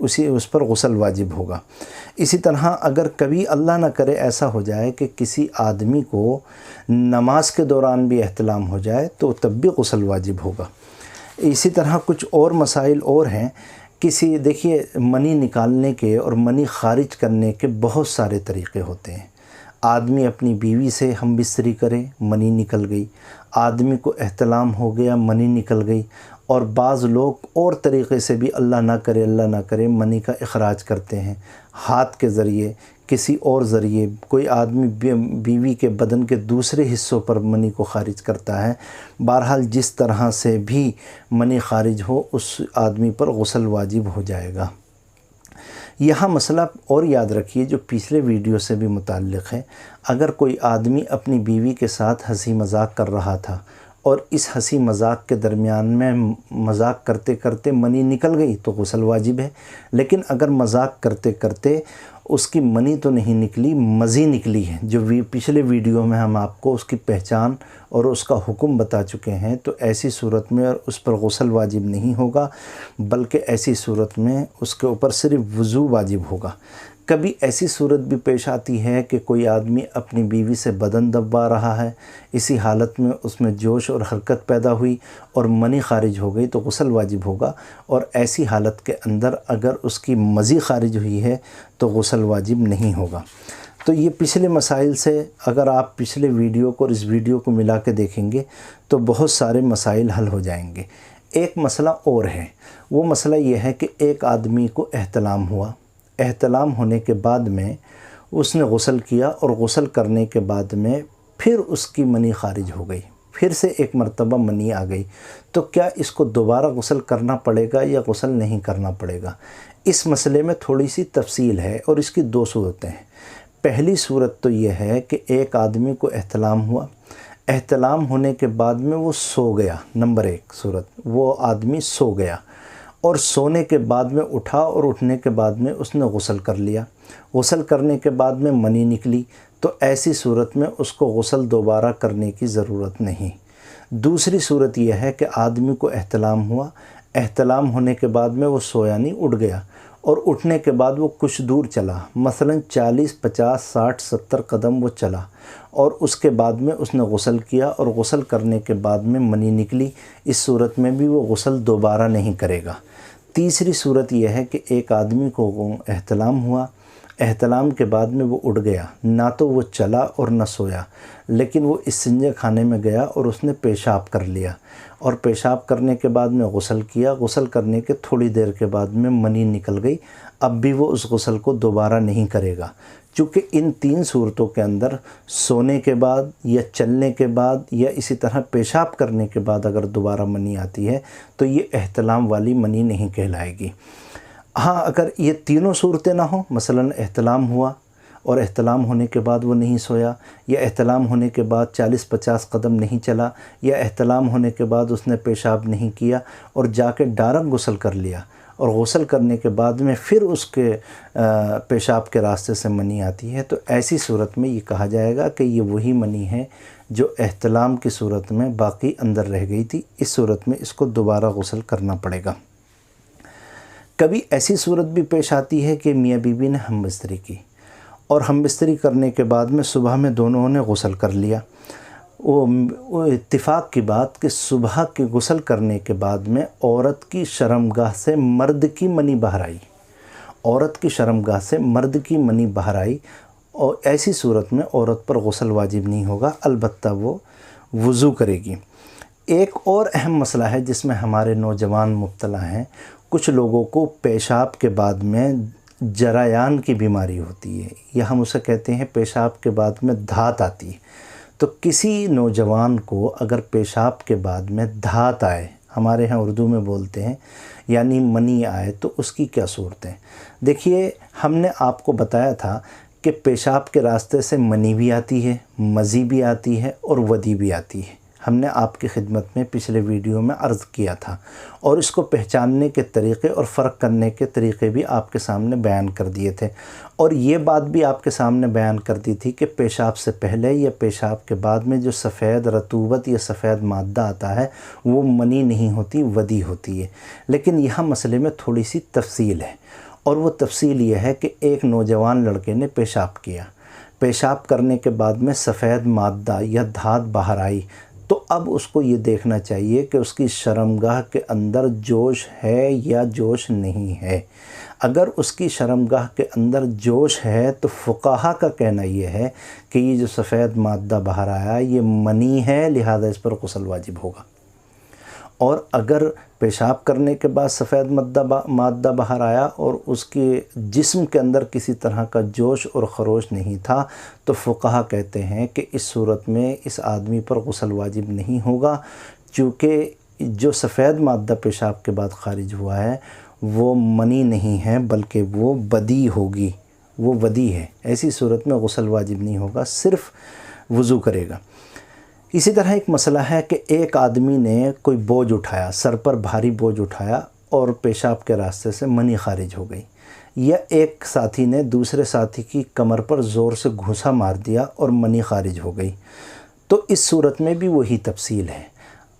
اس پر غسل واجب ہوگا۔ اسی طرح اگر کبھی اللہ نہ کرے ایسا ہو جائے کہ کسی آدمی کو نماز کے دوران بھی احتلام ہو جائے تو تب بھی غسل واجب ہوگا۔ اسی طرح کچھ اور مسائل اور ہیں۔ دیکھیے منی نکالنے کے اور منی خارج کرنے کے بہت سارے طریقے ہوتے ہیں۔ آدمی اپنی بیوی سے ہم بستری کرے، منی نکل گئی، آدمی کو احتلام ہو گیا، منی نکل گئی، اور بعض لوگ اور طریقے سے بھی اللہ نہ کرے منی کا اخراج کرتے ہیں، ہاتھ کے ذریعے، کسی اور ذریعے، کوئی آدمی بیوی کے بدن کے دوسرے حصوں پر منی کو خارج کرتا ہے۔ بہرحال جس طرح سے بھی منی خارج ہو اس آدمی پر غسل واجب ہو جائے گا۔ یہاں مسئلہ اور یاد رکھیے جو پچھلے ویڈیو سے بھی متعلق ہے، اگر کوئی آدمی اپنی بیوی کے ساتھ ہنسی مذاق کر رہا تھا اور اس ہنسی مذاق کے درمیان میں مذاق کرتے کرتے منی نکل گئی تو غسل واجب ہے، لیکن اگر مذاق کرتے کرتے اس کی منی تو نہیں نکلی، مزی نکلی ہے، جو پچھلے ویڈیو میں ہم آپ کو اس کی پہچان اور اس کا حکم بتا چکے ہیں، تو ایسی صورت میں اس پر غسل واجب نہیں ہوگا، بلکہ ایسی صورت میں اس کے اوپر صرف وضو واجب ہوگا۔ کبھی ایسی صورت بھی پیش آتی ہے کہ کوئی آدمی اپنی بیوی سے بدن دبا رہا ہے، اسی حالت میں اس میں جوش اور حرکت پیدا ہوئی اور منی خارج ہو گئی تو غسل واجب ہوگا، اور ایسی حالت کے اندر اگر اس کی مزی خارج ہوئی ہے تو غسل واجب نہیں ہوگا۔ تو یہ پچھلے مسائل سے اگر آپ پچھلے ویڈیو کو اور اس ویڈیو کو ملا کے دیکھیں گے تو بہت سارے مسائل حل ہو جائیں گے۔ ایک مسئلہ اور ہے، وہ مسئلہ یہ ہے کہ ایک آدمی کو احتلام ہوا، احتلام ہونے کے بعد میں اس نے غسل کیا، اور غسل کرنے کے بعد میں پھر اس کی منی خارج ہو گئی، پھر سے ایک مرتبہ منی آ گئی، تو کیا اس کو دوبارہ غسل کرنا پڑے گا یا غسل نہیں کرنا پڑے گا؟ اس مسئلے میں تھوڑی سی تفصیل ہے اور اس کی دو صورتیں ہیں۔ پہلی صورت تو یہ ہے کہ ایک آدمی کو احتلام ہوا، احتلام ہونے کے بعد میں وہ سو گیا۔ نمبر ایک صورت، وہ آدمی سو گیا اور سونے کے بعد میں اٹھا، اور اٹھنے کے بعد میں اس نے غسل کر لیا، غسل کرنے کے بعد میں منی نکلی، تو ایسی صورت میں اس کو غسل دوبارہ کرنے کی ضرورت نہیں۔ دوسری صورت یہ ہے کہ آدمی کو احتلام ہوا، احتلام ہونے کے بعد میں وہ سویا نہیں، اٹھ گیا، اور اٹھنے کے بعد وہ کچھ دور چلا، مثلا 40 50 60 70 قدم وہ چلا، اور اس کے بعد میں اس نے غسل کیا، اور غسل کرنے کے بعد میں منی نکلی، اس صورت میں بھی وہ غسل دوبارہ نہیں کرے گا۔ تیسری صورت یہ ہے کہ ایک آدمی کو احتلام ہوا، احتلام کے بعد میں وہ اٹھ گیا، نہ تو وہ چلا اور نہ سویا، لیکن وہ استنجا خانے میں گیا اور اس نے پیشاب کر لیا، اور پیشاب کرنے کے بعد میں غسل کیا، غسل کرنے کے تھوڑی دیر کے بعد میں منی نکل گئی، اب بھی وہ اس غسل کو دوبارہ نہیں کرے گا، چونکہ ان تین صورتوں کے اندر سونے کے بعد یا چلنے کے بعد یا اسی طرح پیشاب کرنے کے بعد اگر دوبارہ منی آتی ہے تو یہ احتلام والی منی نہیں کہلائے گی۔ ہاں اگر یہ تینوں صورتیں نہ ہوں، مثلا احتلام ہوا اور احتلام ہونے کے بعد وہ نہیں سویا، یا احتلام ہونے کے بعد 40 50 قدم نہیں چلا، یا احتلام ہونے کے بعد اس نے پیشاب نہیں کیا اور جا کے ڈائریکٹ غسل کر لیا، اور غسل کرنے کے بعد میں پھر اس کے پیشاب کے راستے سے منی آتی ہے، تو ایسی صورت میں یہ کہا جائے گا کہ یہ وہی منی ہے جو احتلام کی صورت میں باقی اندر رہ گئی تھی، اس صورت میں اس کو دوبارہ غسل کرنا پڑے گا۔ کبھی ایسی صورت بھی پیش آتی ہے کہ میاں بیوی نے ہم بستری کی، اور ہم بستری کرنے کے بعد میں صبح میں دونوں نے غسل کر لیا، وہ اتفاق کی بات کہ صبح کے غسل کرنے کے بعد میں عورت کی شرمگاہ سے مرد کی منی باہر آئی، عورت کی شرمگاہ سے مرد کی منی باہر آئی، اور ایسی صورت میں عورت پر غسل واجب نہیں ہوگا، البتہ وہ وضو کرے گی۔ ایک اور اہم مسئلہ ہے جس میں ہمارے نوجوان مبتلا ہیں، کچھ لوگوں کو پیشاب کے بعد میں جرایان کی بیماری ہوتی ہے، یا ہم اسے کہتے ہیں پیشاب کے بعد میں دھات آتی ہے۔ تو کسی نوجوان کو اگر پیشاب کے بعد میں دھات آئے، ہمارے ہاں اردو میں بولتے ہیں، یعنی منی آئے، تو اس کی کیا صورت ہے؟ دیکھیے ہم نے آپ کو بتایا تھا کہ پیشاب کے راستے سے منی بھی آتی ہے، مزی بھی آتی ہے اور ودی بھی آتی ہے، ہم نے آپ کی خدمت میں پچھلے ویڈیو میں عرض کیا تھا، اور اس کو پہچاننے کے طریقے اور فرق کرنے کے طریقے بھی آپ کے سامنے بیان کر دیے تھے، اور یہ بات بھی آپ کے سامنے بیان کر دی تھی کہ پیشاب سے پہلے یا پیشاب کے بعد میں جو سفید رطوبت یا سفید مادہ آتا ہے وہ منی نہیں ہوتی، ودی ہوتی ہے۔ لیکن یہاں مسئلے میں تھوڑی سی تفصیل ہے، اور وہ تفصیل یہ ہے کہ ایک نوجوان لڑکے نے پیشاب کیا، پیشاب کرنے کے بعد میں سفید مادہ یا دھات باہر آئی، تو اب اس کو یہ دیکھنا چاہیے کہ اس کی شرمگاہ کے اندر جوش ہے یا جوش نہیں ہے۔ اگر اس کی شرمگاہ کے اندر جوش ہے تو فقہا کا کہنا یہ ہے کہ یہ جو سفید مادہ باہر آیا یہ منی ہے، لہذا اس پر غسل واجب ہوگا۔ اور اگر پیشاب کرنے کے بعد سفید مادہ باہر آیا اور اس کے جسم کے اندر کسی طرح کا جوش اور خروش نہیں تھا تو فقہا کہتے ہیں کہ اس صورت میں اس آدمی پر غسل واجب نہیں ہوگا، چونکہ جو سفید مادہ پیشاب کے بعد خارج ہوا ہے وہ منی نہیں ہے بلکہ وہ بدی ہوگی، وہ ودی ہے۔ ایسی صورت میں غسل واجب نہیں ہوگا، صرف وضو کرے گا۔ اسی طرح ایک مسئلہ ہے کہ ایک آدمی نے کوئی بوجھ اٹھایا، سر پر بھاری بوجھ اٹھایا اور پیشاب کے راستے سے منی خارج ہو گئی، یا ایک ساتھی نے دوسرے ساتھی کی کمر پر زور سے گھوسا مار دیا اور منی خارج ہو گئی، تو اس صورت میں بھی وہی تفصیل ہے۔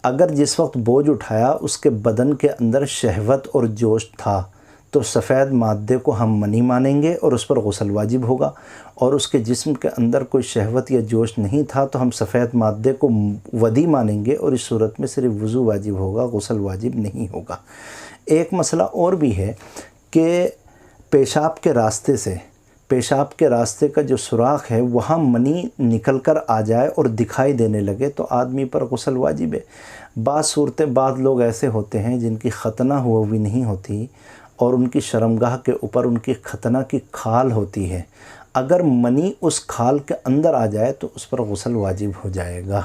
اگر جس وقت بوجھ اٹھایا اس کے بدن کے اندر شہوت اور جوش تھا تو سفید مادے کو ہم منی مانیں گے اور اس پر غسل واجب ہوگا، اور اس کے جسم کے اندر کوئی شہوت یا جوش نہیں تھا تو ہم سفید مادے کو ودی مانیں گے، اور اس صورت میں صرف وضو واجب ہوگا، غسل واجب نہیں ہوگا۔ ایک مسئلہ اور بھی ہے کہ پیشاب کے راستے کا جو سوراخ ہے وہاں منی نکل کر آ جائے اور دکھائی دینے لگے تو آدمی پر غسل واجب ہے۔ بعض لوگ ایسے ہوتے ہیں جن کی ختنہ ہوئی نہیں ہوتی اور ان کی شرمگاہ کے اوپر ان کی ختنہ کی کھال ہوتی ہے، اگر منی اس کھال کے اندر آ جائے تو اس پر غسل واجب ہو جائے گا۔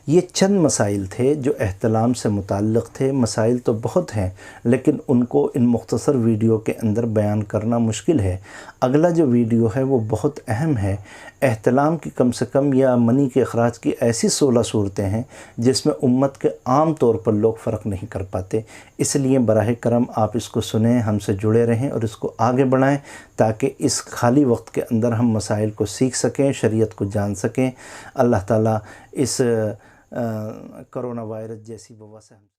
یہ چند مسائل تھے جو احتلام سے متعلق تھے، مسائل تو بہت ہیں لیکن ان کو ان مختصر ویڈیو کے اندر بیان کرنا مشکل ہے۔ اگلا جو ویڈیو ہے وہ بہت اہم ہے، احتلام کی کم سے کم یا منی کے اخراج کی ایسی 16 صورتیں ہیں جس میں امت کے عام طور پر لوگ فرق نہیں کر پاتے، اس لیے براہ کرم آپ اس کو سنیں، ہم سے جڑے رہیں اور اس کو آگے بڑھائیں تاکہ اس خالی وقت کے اندر ہم مسائل کو سیکھ سکیں، شریعت کو جان سکیں۔ اللہ تعالیٰ اس کرونا وائرس جیسی وبا سے